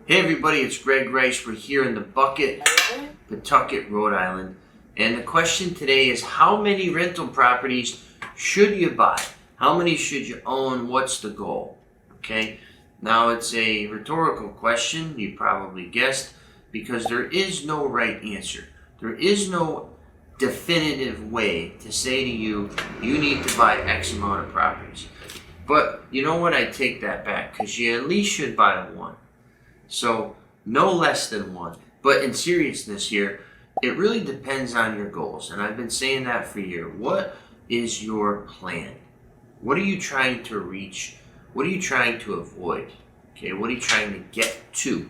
Hey everybody, it's Greg Rice. We're here in the Bucket, Pawtucket, Rhode Island. And the question today is, how many rental properties should you buy? How many should you own? What's the goal? Okay, now it's a rhetorical question, you probably guessed, because there is no right answer. There is no definitive way to say to you, you need to buy X amount of properties. But you know what, I take that back, because you at least should buy one. So no less than one. But in seriousness here, it really depends on your goals. And I've been saying that for a year. What is your plan? What are you trying to reach? What are you trying to avoid? Okay, what are you trying to get to?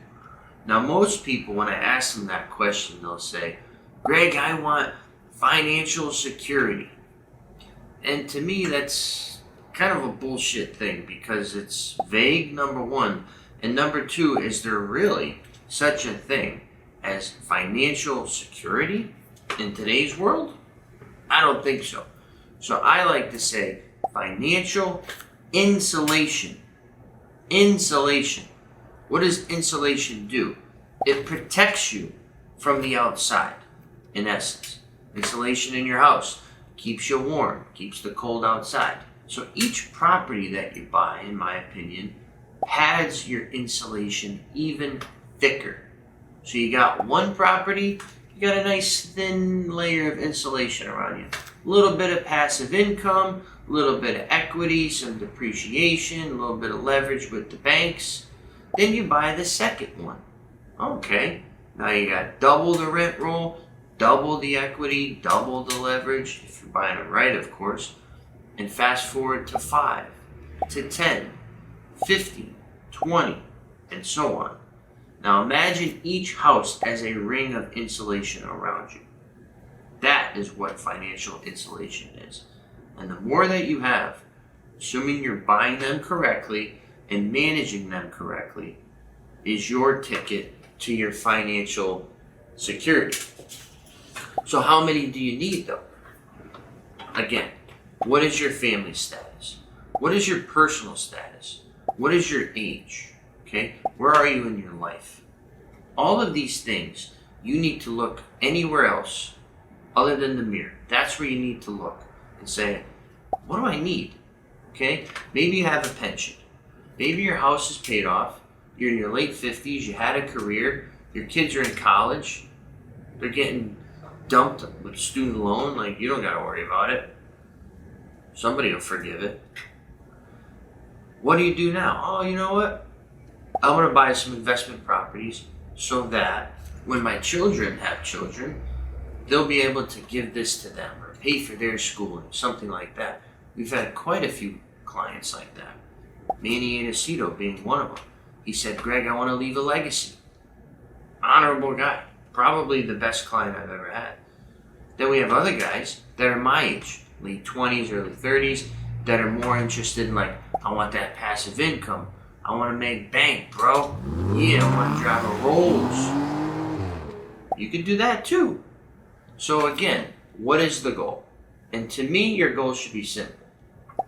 Now most people, when I ask them that question, they'll say, Greg, I want financial security. And to me, that's kind of a bullshit thing, because it's vague, number one. And number two, is there really such a thing as financial security in today's world? I don't think so. So I like to say financial insulation. Insulation. What does insulation do? It protects you from the outside, in essence. Insulation in your house keeps you warm, keeps the cold outside. So each property that you buy, in my opinion, pads your insulation even thicker. So you got one property, you got a nice thin layer of insulation around you. A little bit of passive income, a little bit of equity, some depreciation, a little bit of leverage with the banks. Then you buy the second one. Okay, now you got double the rent roll, double the equity, double the leverage, if you're buying it right, of course. And fast forward to 5, to 10, 50, 20, and so on. Now imagine each house as a ring of insulation around you. That is what financial insulation is. And the more that you have, assuming you're buying them correctly and managing them correctly, is your ticket to your financial security. So how many do you need though? Again, what is your family status? What is your personal status? What is your age? Okay, where are you in your life? All of these things, you need to look anywhere else other than the mirror. That's where you need to look and say, what do I need? Okay, maybe you have a pension. Maybe your house is paid off. You're in your late 50s, you had a career, your kids are in college, they're getting dumped with student loan, like you don't gotta worry about it. Somebody will forgive it. What do you do now? Oh, you know what? I want to buy some investment properties so that when my children have children, they'll be able to give this to them or pay for their schooling, something like that. We've had quite a few clients like that. Manny Anacito being one of them. He said, Greg, I want to leave a legacy. Honorable guy. Probably the best client I've ever had. Then we have other guys that are my age, late 20s, early 30s, that are more interested in, like, I want that passive income. I want to make bank, bro. Yeah, I want to drive a Rolls. You can do that too. So again, what is the goal? And to me, your goal should be simple.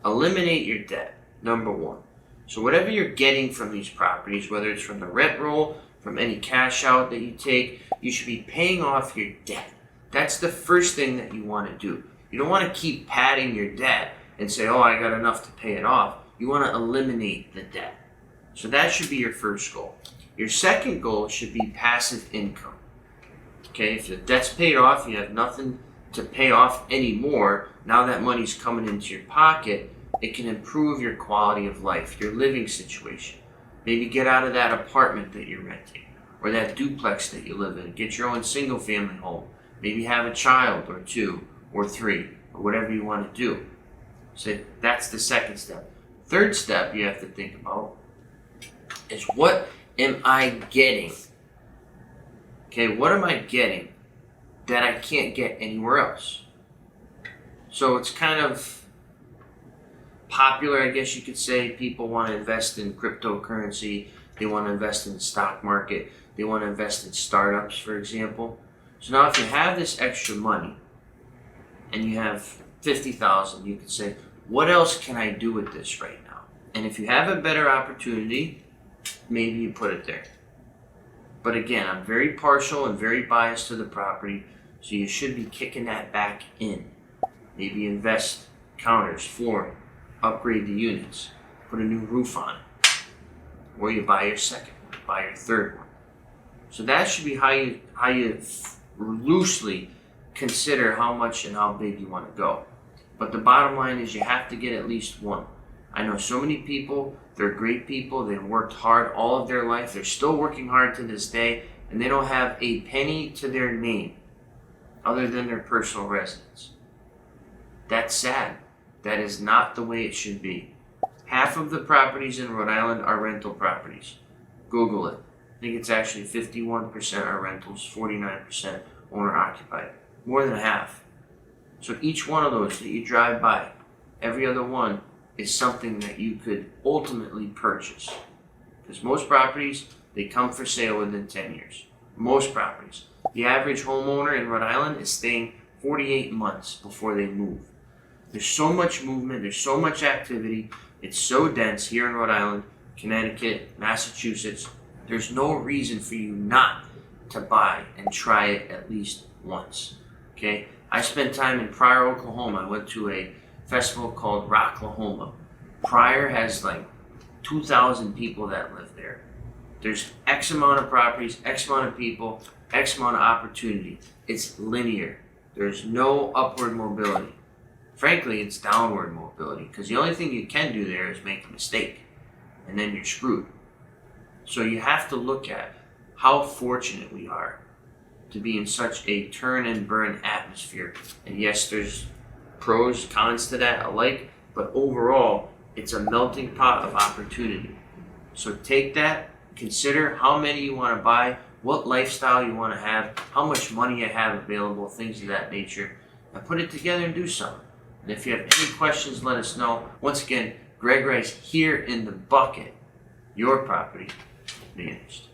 Eliminate your debt, number one. So whatever you're getting from these properties, whether it's from the rent roll, from any cash out that you take, you should be paying off your debt. That's the first thing that you want to do. You don't want to keep padding your debt and say, oh, I got enough to pay it off. You want to eliminate the debt. So that should be your first goal. Your second goal should be passive income. Okay, if the debt's paid off, you have nothing to pay off anymore, now that money's coming into your pocket, it can improve your quality of life, your living situation. Maybe get out of that apartment that you're renting, or that duplex that you live in. Get your own single family home. Maybe have a child or 2 or 3, or whatever you want to do. So that's the second step. Third step you have to think about is, what am I getting? Okay, what am I getting that I can't get anywhere else? So it's kind of popular, I guess you could say. People want to invest in cryptocurrency. They want to invest in the stock market. They want to invest in startups, for example. So now if you have this extra money and you have $50,000, you could say, what else can I do with this right now? And if you have a better opportunity, maybe you put it there. But again, I'm very partial and very biased to the property, so you should be kicking that back in. Maybe invest counters, flooring, upgrade the units, put a new roof on it, or you buy your second one, buy your third one. So that should be how you loosely consider how much and how big you want to go. But the bottom line is you have to get at least one. I know so many people, they're great people, they've worked hard all of their life, they're still working hard to this day, and they don't have a penny to their name other than their personal residence. That's sad. That is not the way it should be. Half of the properties in Rhode Island are rental properties. Google it. I think it's actually 51% are rentals, 49% owner occupied. More than half. So each one of those that you drive by, every other one is something that you could ultimately purchase. Because most properties, they come for sale within 10 years. Most properties. The average homeowner in Rhode Island is staying 48 months before they move. There's so much movement, there's so much activity, it's so dense here in Rhode Island, Connecticut, Massachusetts. There's no reason for you not to buy and try it at least once. Okay? I spent time in Pryor, Oklahoma. I went to a festival called Rocklahoma. Pryor has like 2,000 people that live there. There's X amount of properties, X amount of people, X amount of opportunity. It's linear. There's no upward mobility. Frankly, it's downward mobility, because the only thing you can do there is make a mistake, and then you're screwed. So you have to look at how fortunate we are to be in such a turn and burn atmosphere. And yes, there's pros, cons to that alike, but overall, it's a melting pot of opportunity. So take that, consider how many you want to buy, what lifestyle you want to have, how much money you have available, things of that nature, and put it together and do something. And if you have any questions, let us know. Once again, Greg Rice here in the bucket, your property managed.